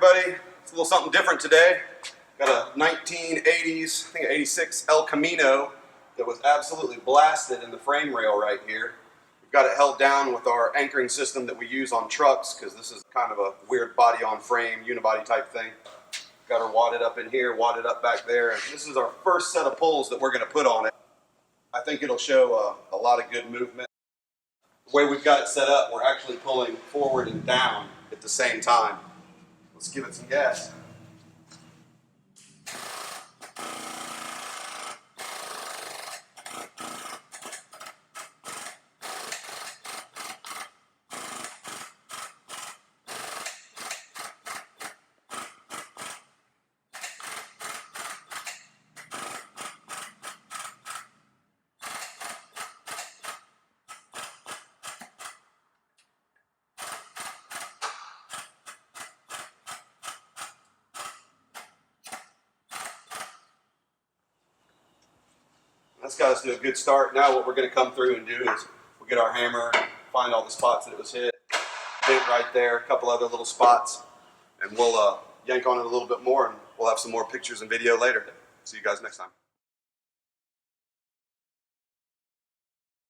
everybody. It's a little something different today. Got a 1980s, I think an 86 El Camino that was absolutely blasted in the frame rail right here. We've got it held down with our anchoring system that we use on trucks because this is kind of a weird body on frame, unibody type thing. Got her wadded up in here, wadded up back there. And this is our first set of pulls that we're going to put on it. I think it'll show a lot of good movement. The way we've got it set up, we're actually pulling forward and down at the same time. Let's give it some gas. That's got us to a good start. Now what we're going to come through and do is we'll get our hammer, find all the spots that it was hit right there, a couple other little spots, and we'll yank on it a little bit more, and we'll have some more pictures and video later. See you guys next time.